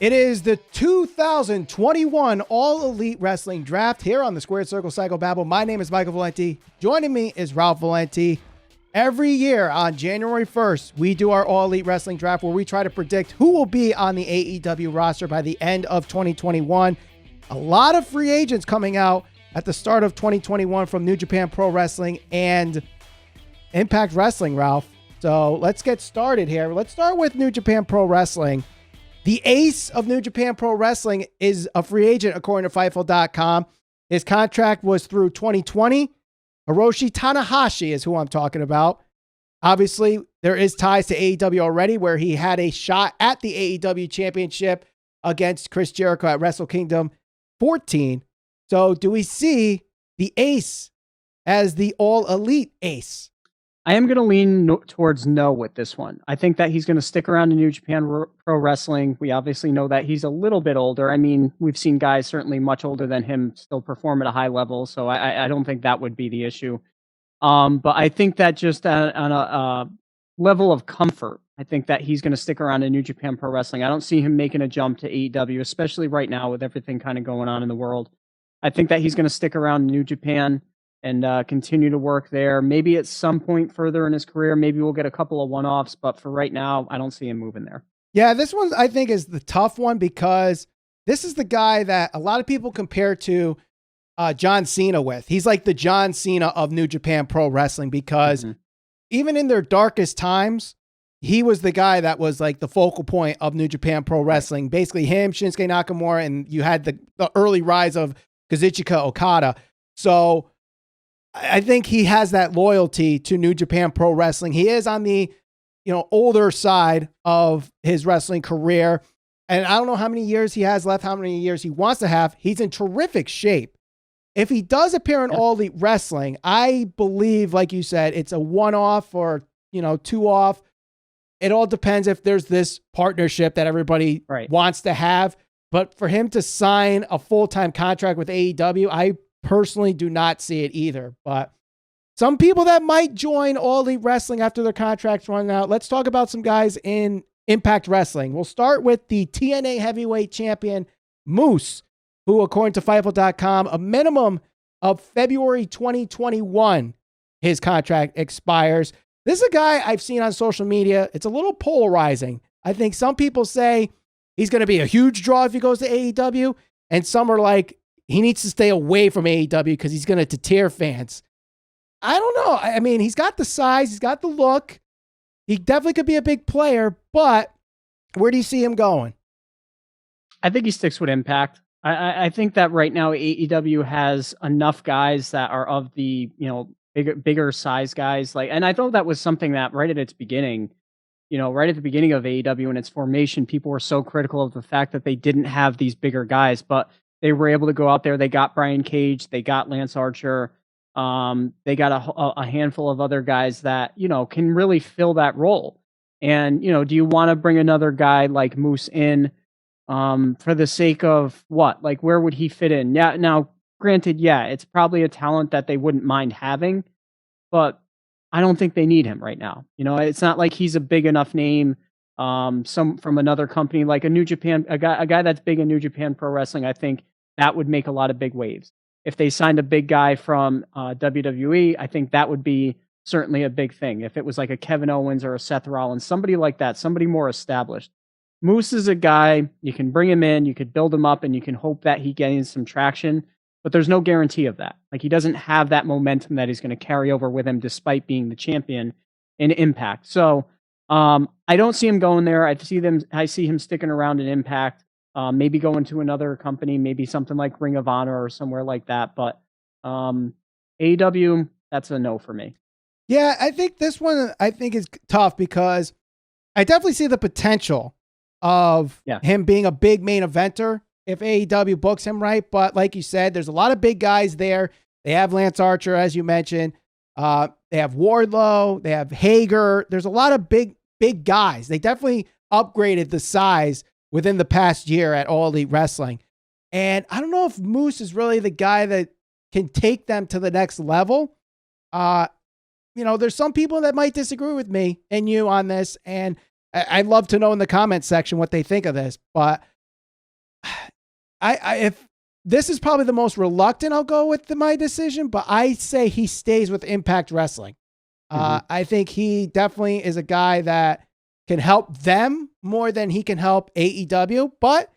It is the 2021 All Elite Wrestling Draft here on the Squared Circle Psychobabble. My name is Michael Valenti. Joining me is Ralph Valenti. Every year on January 1st, we do our All Elite Wrestling Draft where we try to predict who will be on the AEW roster by the end of 2021. A lot of free agents coming out at the start of 2021 from New Japan Pro Wrestling and Impact Wrestling, Ralph. So let's get started here. Let's start with New Japan Pro Wrestling. The ace of New Japan Pro Wrestling is a free agent, according to Fightful.com. His contract was through 2020. Hiroshi Tanahashi is who I'm talking about. Obviously, there is ties to AEW already, where he had a shot at the AEW Championship against Chris Jericho at Wrestle Kingdom 14. So do we see the ace as the all-elite ace? I am going to lean towards no with this one. I think that he's going to stick around in New Japan Pro Wrestling. We obviously know that he's a little bit older. I mean, we've seen guys certainly much older than him still perform at a high level, so I don't think that would be the issue. But I think that just on a level of comfort, I think that he's going to stick around in New Japan Pro Wrestling. I don't see him making a jump to AEW, especially right now with everything kind of going on in the world. I think that he's going to stick around in New Japan and continue to work there. Maybe at some point further in his career, maybe we'll get a couple of one-offs, but for right now, I don't see him moving there. Yeah, this one I think is the tough one because this is the guy that a lot of people compare to John Cena with. He's like the John Cena of New Japan Pro Wrestling because even in their darkest times, he was the guy that was like the focal point of New Japan Pro Wrestling. Basically him, Shinsuke Nakamura, and you had the early rise of Kazuchika Okada. So I think he has that loyalty to New Japan Pro Wrestling. He is on the, older side of his wrestling career. And I don't know how many years he has left, how many years he wants to have. He's in terrific shape. If he does appear in All Elite Wrestling, I believe, like you said, it's a one-off or, two-off. It all depends if there's this partnership that everybody wants to have. But for him to sign a full-time contract with AEW, I personally do not see it either, but some people that might join All Elite Wrestling after their contracts run out. Let's talk about some guys in Impact Wrestling. We'll start with the TNA Heavyweight Champion Moose, who, according to Fightful.com, a minimum of February 2021, his contract expires. This is a guy I've seen on social media. It's a little polarizing. I think some people say he's going to be a huge draw if he goes to AEW, and some are like, he needs to stay away from AEW because he's going to deter fans. I don't know. I mean, he's got the size. He's got the look. He definitely could be a big player, but where do you see him going? I think he sticks with Impact. I think that right now AEW has enough guys that are of the, bigger size guys. And I thought that was something that right at its beginning, right at the beginning of AEW and its formation, people were so critical of the fact that they didn't have these bigger guys, but they were able to go out there. They got Brian Cage. They got Lance Archer. They got a handful of other guys that, can really fill that role. And, do you want to bring another guy like Moose in for the sake of what? Like, where would he fit in? Yeah. Now, granted, it's probably a talent that they wouldn't mind having, but I don't think they need him right now. It's not like he's a big enough name. Some from another company like a New Japan, a guy that's big in New Japan Pro Wrestling, I think that would make a lot of big waves. If they signed a big guy from WWE, I think that would be certainly a big thing. If it was like a Kevin Owens or a Seth Rollins, somebody like that, somebody more established. Moose is a guy, you can bring him in, you could build him up, and you can hope that he gains some traction, but there's no guarantee of that. Like, he doesn't have that momentum that he's going to carry over with him despite being the champion in Impact. So I don't see him going there. I see him sticking around in Impact. Maybe going to another company, maybe something like Ring of Honor or somewhere like that. But AEW, that's a no for me. Yeah, I think this one is tough because I definitely see the potential of him being a big main eventer if AEW books him right. But like you said, there's a lot of big guys there. They have Lance Archer, as you mentioned. They have Wardlow. They have Hager. There's a lot of big guys. They definitely upgraded the size within the past year at All Elite Wrestling. And I don't know if Moose is really the guy that can take them to the next level. There's some people that might disagree with me and you on this, and I'd love to know in the comments section what they think of this. But if this is probably the most reluctant, I'll go with my decision, but I say he stays with Impact Wrestling. I think he definitely is a guy that can help them more than he can help AEW. But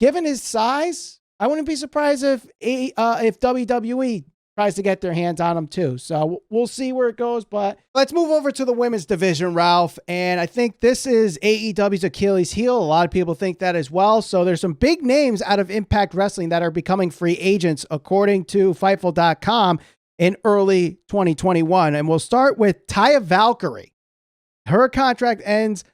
given his size, I wouldn't be surprised if WWE tries to get their hands on him too. So we'll see where it goes. But let's move over to the women's division, Ralph. And I think this is AEW's Achilles heel. A lot of people think that as well. So there's some big names out of Impact Wrestling that are becoming free agents, according to Fightful.com, in early 2021. And we'll start with Taya Valkyrie. Her contract ends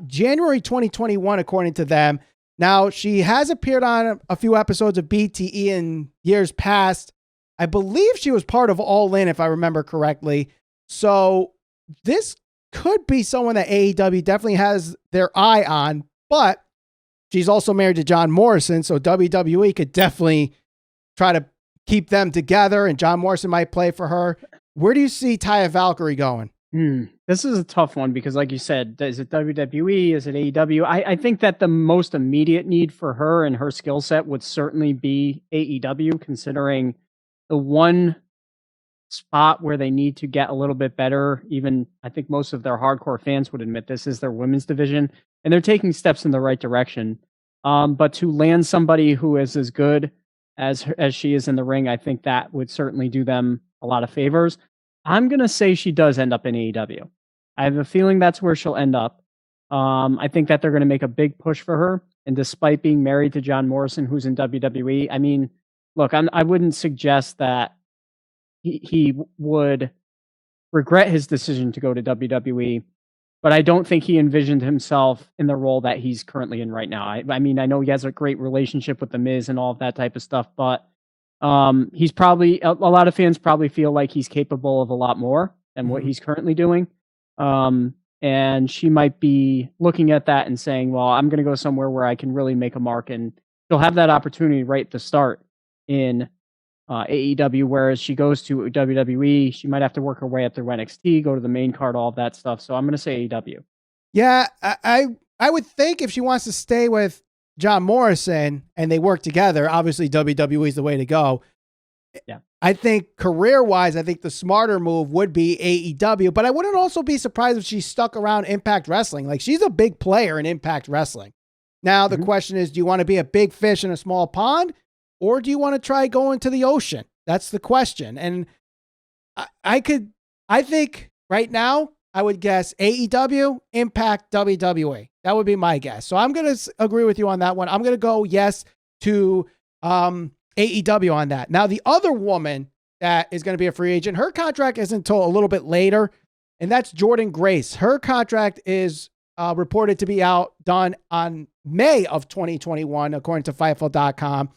January 2021, according to them. Now, she has appeared on a few episodes of BTE in years past. I believe she was part of All In, if I remember correctly. So this could be someone that AEW definitely has their eye on, but she's also married to John Morrison, so WWE could definitely try to keep them together, and John Morrison might play for her. Where do you see Taya Valkyrie going? This is a tough one because, like you said, is it WWE? Is it AEW? I think that the most immediate need for her and her skill set would certainly be AEW, considering the one spot where they need to get a little bit better. Even I think most of their hardcore fans would admit this is their women's division, and they're taking steps in the right direction. But to land somebody who is as good as she is in the ring, I think that would certainly do them a lot of favors. I'm going to say she does end up in AEW. I have a feeling that's where she'll end up. I think that they're going to make a big push for her. And despite being married to John Morrison, who's in WWE, I mean, look, I wouldn't suggest that he would regret his decision to go to WWE, but I don't think he envisioned himself in the role that he's currently in right now. I mean, I know he has a great relationship with The Miz and all of that type of stuff, but he's probably, a lot of fans probably feel like he's capable of a lot more than what he's currently doing. And she might be looking at that and saying, well, I'm going to go somewhere where I can really make a mark, and she'll have that opportunity right at the start in AEW, whereas she goes to WWE, she might have to work her way up through NXT, go to the main card, all of that stuff. So I'm going to say AEW. Yeah, I would think if she wants to stay with John Morrison and they work together, obviously WWE is the way to go. Yeah. I think career-wise, I think the smarter move would be AEW, but I wouldn't also be surprised if she stuck around Impact Wrestling. Like, she's a big player in Impact Wrestling. Now, the question is, do you want to be a big fish in a small pond, or do you want to try going to the ocean? That's the question. And I think right now, I would guess AEW, Impact, WWE. That would be my guess. So I'm going to agree with you on that one. I'm going to go yes to AEW on that. Now, the other woman that is going to be a free agent, her contract isn't until a little bit later, and that's Jordynne Grace. Her contract is reported to be done on May of 2021, according to Fightful.com.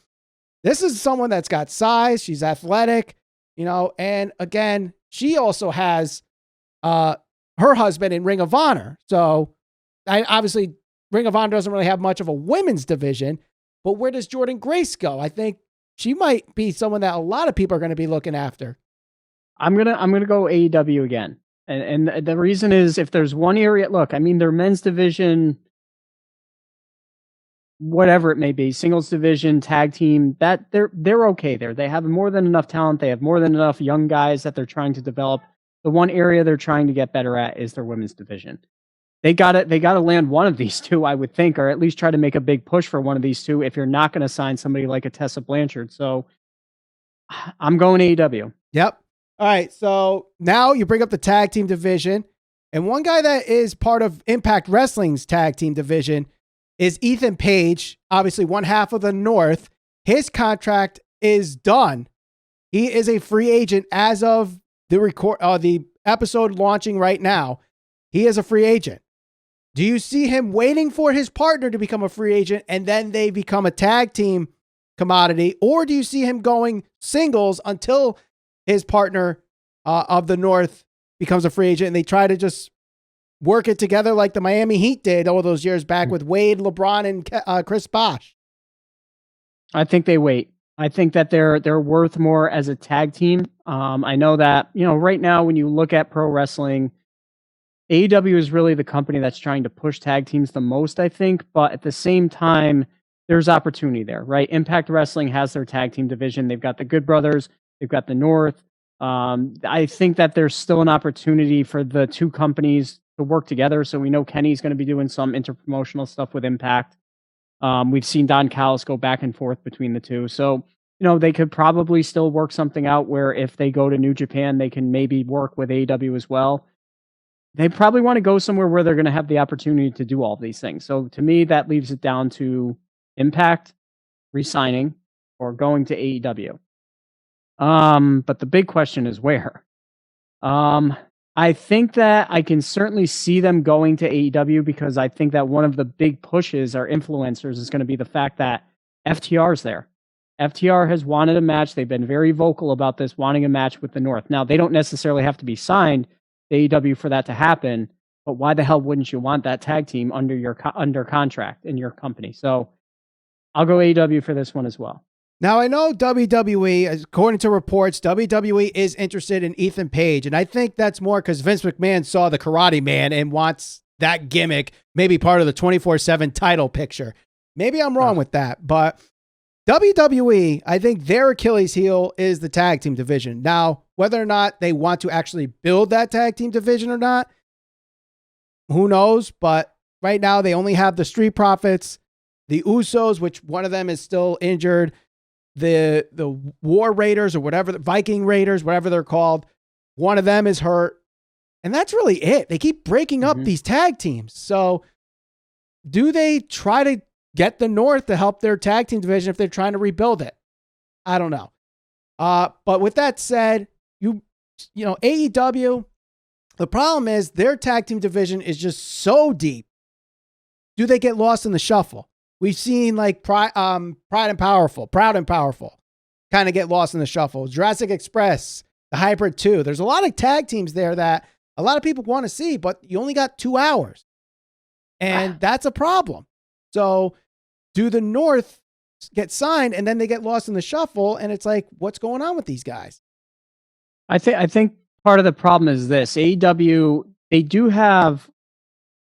This is someone that's got size. She's athletic, and again, she also has her husband in Ring of Honor. So obviously Ring of Honor doesn't really have much of a women's division, but where does Jordynne Grace go? I think she might be someone that a lot of people are going to be looking after. I'm going to go AEW again. And the reason is, if there's one area, look, I mean, their men's division, whatever it may be, singles division, tag team, that they're okay there. They have more than enough talent. They have more than enough young guys that they're trying to develop. The one area they're trying to get better at is their women's division. They got to land one of these two, I would think, or at least try to make a big push for one of these two if you're not going to sign somebody like a Tessa Blanchard. So I'm going AEW. Yep. All right. So now you bring up the tag team division, and one guy that is part of Impact Wrestling's tag team division is Ethan Page, obviously one half of the North. His contract is done. He is a free agent as of the episode launching right now. He is a free agent. Do you see him waiting for his partner to become a free agent and then they become a tag team commodity? Or do you see him going singles until his partner of the North becomes a free agent and they try to just work it together like the Miami Heat did all those years back with Wade, LeBron, and Chris Bosh? I think they wait. I think that they're worth more as a tag team. I know that, right now when you look at pro wrestling, AEW is really the company that's trying to push tag teams the most, I think. But at the same time, there's opportunity there, right? Impact Wrestling has their tag team division. They've got the Good Brothers. They've got the North. I think that there's still an opportunity for the two companies to work together. So we know Kenny's going to be doing some interpromotional stuff with Impact. We've seen Don Callis go back and forth between the two. So, they could probably still work something out where if they go to New Japan, they can maybe work with AEW as well. They probably want to go somewhere where they're going to have the opportunity to do all these things. So to me, that leaves it down to Impact, re-signing, or going to AEW. But the big question is where. I think that I can certainly see them going to AEW because I think that one of the big pushes or influencers is going to be the fact that FTR's there. FTR has wanted a match. They've been very vocal about this, wanting a match with the North. Now, they don't necessarily have to be signed to AEW for that to happen, but why the hell wouldn't you want that tag team under contract in your company? So I'll go AEW for this one as well. Now, I know WWE, according to reports, WWE is interested in Ethan Page, and I think that's more because Vince McMahon saw the Karate Man and wants that gimmick, maybe part of the 24/7 title picture. Maybe I'm wrong with that, but WWE, I think their Achilles heel is the tag team division. Now, whether or not they want to actually build that tag team division or not, who knows? But right now, they only have the Street Profits, the Usos, which one of them is still injured, the War Raiders or whatever, the Viking Raiders, whatever they're called. One of them is hurt. And that's really it. They keep breaking up these tag teams. So do they try to get the North to help their tag team division if they're trying to rebuild it? I don't know. But with that said, AEW, the problem is their tag team division is just so deep. Do they get lost in the shuffle? We've seen like Proud and Powerful kind of get lost in the shuffle. Jurassic Express, the Hybrid 2. There's a lot of tag teams there that a lot of people want to see, but you only got 2 hours. And that's a problem. So do the North get signed and then they get lost in the shuffle? And it's like, what's going on with these guys? I think part of the problem is this. AEW, they do have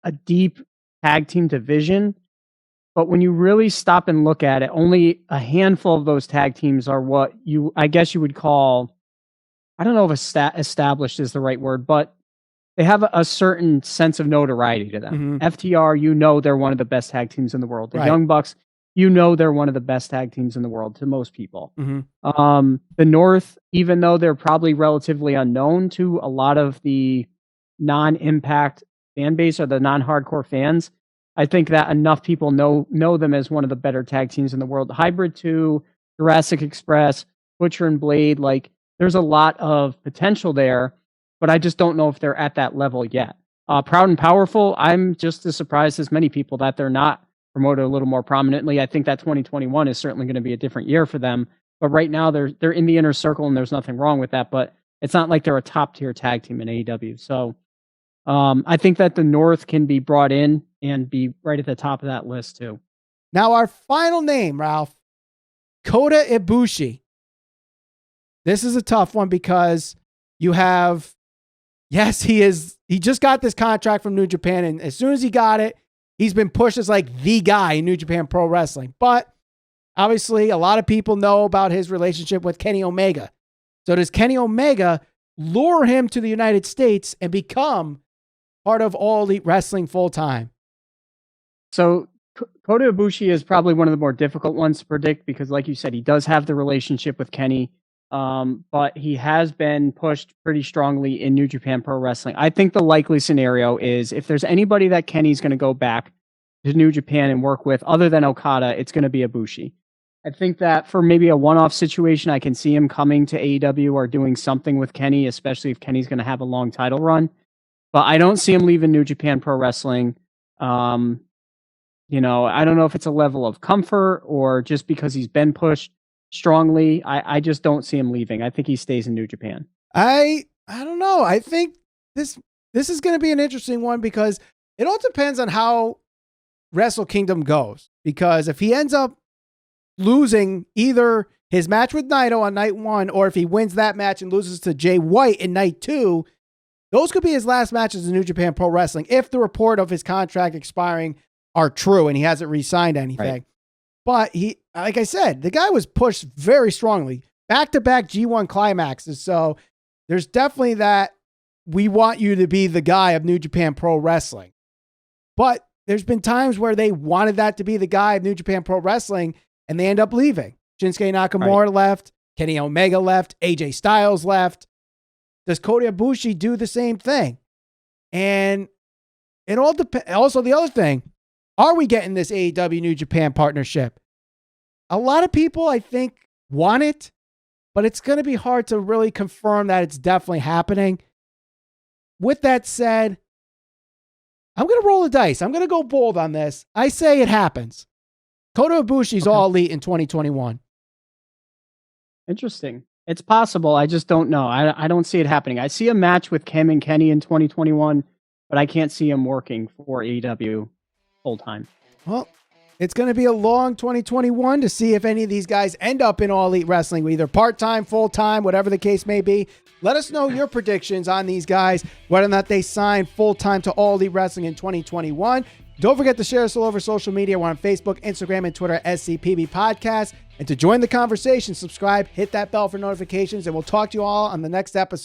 a deep tag team division, but when you really stop and look at it, only a handful of those tag teams are what I guess you would call, I don't know if established is the right word, but they have a certain sense of notoriety to them. FTR, they're one of the best tag teams in the world. The Young Bucks, they're one of the best tag teams in the world to most people. The North, even though they're probably relatively unknown to a lot of the non-Impact fan base or the non-hardcore fans, I think that enough people know them as one of the better tag teams in the world. Hybrid 2, Jurassic Express, Butcher and Blade, like there's a lot of potential there, but I just don't know if they're at that level yet. Proud and Powerful, I'm just as surprised as many people that they're not promoted a little more prominently. I think that 2021 is certainly going to be a different year for them, but right now they're in the inner circle and there's nothing wrong with that, but it's not like they're a top tier tag team in AEW. So I think that the North can be brought in and be right at the top of that list too. Now our final name, Ralph, Kota Ibushi. This is a tough one because you have, yes, he just got this contract from New Japan, and as soon as he got it, he's been pushed as like the guy in New Japan Pro Wrestling. But obviously, a lot of people know about his relationship with Kenny Omega. So does Kenny Omega lure him to the United States and become part of All Elite Wrestling full time? So Kota Ibushi is probably one of the more difficult ones to predict because, like you said, he does have the relationship with Kenny. But he has been pushed pretty strongly in New Japan Pro Wrestling. I think the likely scenario is if there's anybody that Kenny's going to go back to New Japan and work with other than Okada, it's going to be Ibushi. I think that for maybe a one-off situation, I can see him coming to AEW or doing something with Kenny, especially if Kenny's going to have a long title run. But I don't see him leaving New Japan Pro Wrestling. I don't know if it's a level of comfort or just because he's been pushed strongly. I just don't see him leaving. I think he stays in New Japan. I don't know. I think this is going to be an interesting one because it all depends on how Wrestle Kingdom goes. Because if he ends up losing either his match with Naito on night 1 or if he wins that match and loses to Jay White in night 2, those could be his last matches in New Japan Pro Wrestling if the report of his contract expiring are true and he hasn't re-signed anything. Right. But he, like I said, the guy was pushed very strongly, back-to-back G1 climaxes. So there's definitely that we want you to be the guy of New Japan Pro Wrestling. But there's been times where they wanted that to be the guy of New Japan Pro Wrestling, and they end up leaving. Shinsuke Nakamura left, Kenny Omega left, AJ Styles left. Does Kota Ibushi do the same thing? And it all depends. Also, the other thing, are we getting this AEW New Japan partnership? A lot of people, I think, want it, but it's going to be hard to really confirm that it's definitely happening. With that said, I'm going to roll the dice. I'm going to go bold on this. I say it happens. Kota Ibushi's all elite in 2021. Interesting. It's possible. I just don't know. I don't see it happening. I see a match with Kim and Kenny in 2021, but I can't see him working for AEW full time. Well, it's going to be a long 2021 to see if any of these guys end up in All Elite Wrestling, either part-time, full-time, whatever the case may be. Let us know your predictions on these guys, whether or not they sign full-time to All Elite Wrestling in 2021. Don't forget to share us all over social media. We're on Facebook, Instagram, and Twitter, SCPB Podcast. And to join the conversation, subscribe, hit that bell for notifications, and we'll talk to you all on the next episode.